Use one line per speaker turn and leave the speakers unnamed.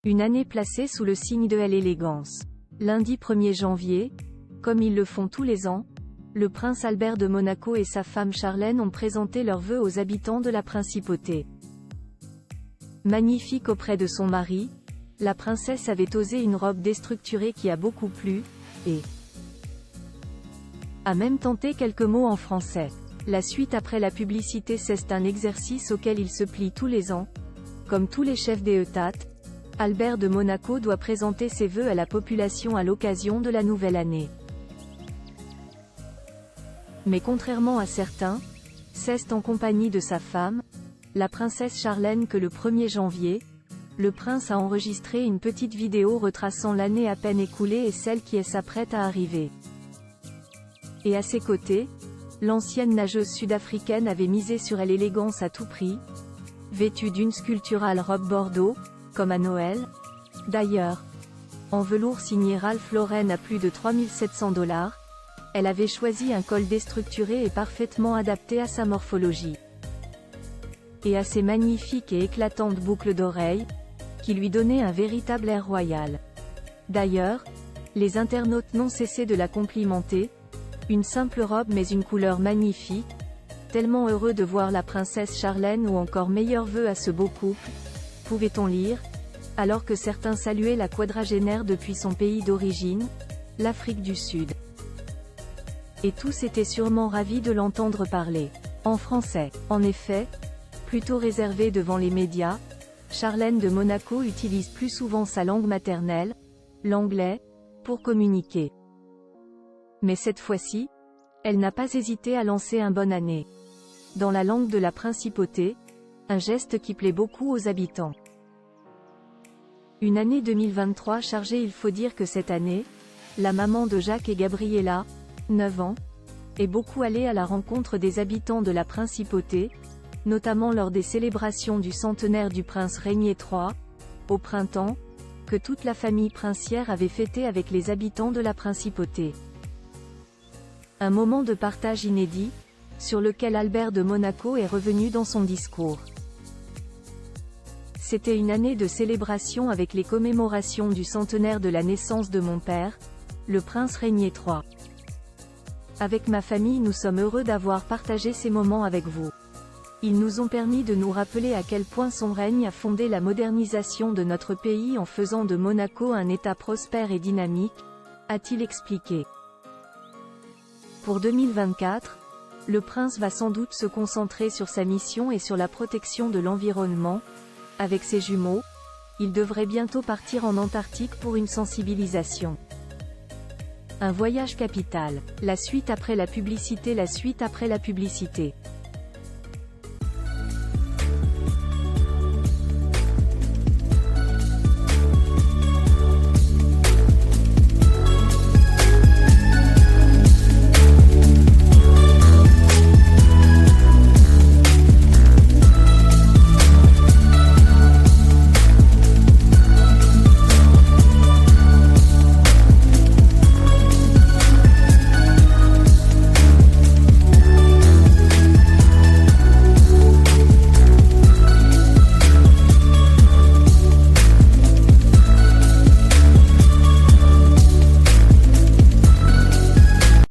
Une année placée sous le signe de l'élégance. Lundi 1er janvier, comme ils le font tous les ans, le prince Albert de Monaco et sa femme Charlène ont présenté leurs vœux aux habitants de la principauté. Magnifique auprès de son mari, la princesse avait osé une robe déstructurée qui a beaucoup plu, et a même tenté quelques mots en français. La suite après la publicité, c'est un exercice auquel il se plie tous les ans. Comme tous les chefs des États, Albert de Monaco doit présenter ses vœux à la population à l'occasion de la nouvelle année. Mais contrairement à certains, c'est en compagnie de sa femme, la princesse Charlène, que le 1er janvier, le prince a enregistré une petite vidéo retraçant l'année à peine écoulée et celle qui s'apprête à arriver. Et à ses côtés, l'ancienne nageuse sud-africaine avait misé sur l'élégance à tout prix, vêtue d'une sculpturale robe bordeaux, comme à Noël. D'ailleurs, en velours signé Ralph Lauren à plus de 3700 $, elle avait choisi un col déstructuré et parfaitement adapté à sa morphologie. Et à ses magnifiques et éclatantes boucles d'oreilles, qui lui donnaient un véritable air royal. D'ailleurs, les internautes n'ont cessé de la complimenter. Une simple robe mais une couleur magnifique. Tellement heureux de voir la princesse Charlène, ou encore meilleurs vœux à ce beau couple, pouvait-on lire, alors que certains saluaient la quadragénaire depuis son pays d'origine, l'Afrique du Sud. Et tous étaient sûrement ravis de l'entendre parler en français. En effet, plutôt réservée devant les médias, Charlène de Monaco utilise plus souvent sa langue maternelle, l'anglais, pour communiquer. Mais cette fois-ci, elle n'a pas hésité à lancer un bonne année dans la langue de la principauté, un geste qui plaît beaucoup aux habitants. Une année 2023 chargée. Il faut dire que cette année, la maman de Jacques et Gabriella, 9 ans, est beaucoup allée à la rencontre des habitants de la principauté, notamment lors des célébrations du centenaire du prince Régnier III, au printemps, que toute la famille princière avait fêté avec les habitants de la principauté. Un moment de partage inédit, sur lequel Albert de Monaco est revenu dans son discours. C'était une année de célébration avec les commémorations du centenaire de la naissance de mon père, le prince Régnier III. Avec ma famille, nous sommes heureux d'avoir partagé ces moments avec vous. Ils nous ont permis de nous rappeler à quel point son règne a fondé la modernisation de notre pays en faisant de Monaco un État prospère et dynamique, a-t-il expliqué. Pour 2024, le prince va sans doute se concentrer sur sa mission et sur la protection de l'environnement. Avec ses jumeaux, il devrait bientôt partir en Antarctique pour une sensibilisation. Un voyage capital. La suite après la publicité. La suite après la publicité.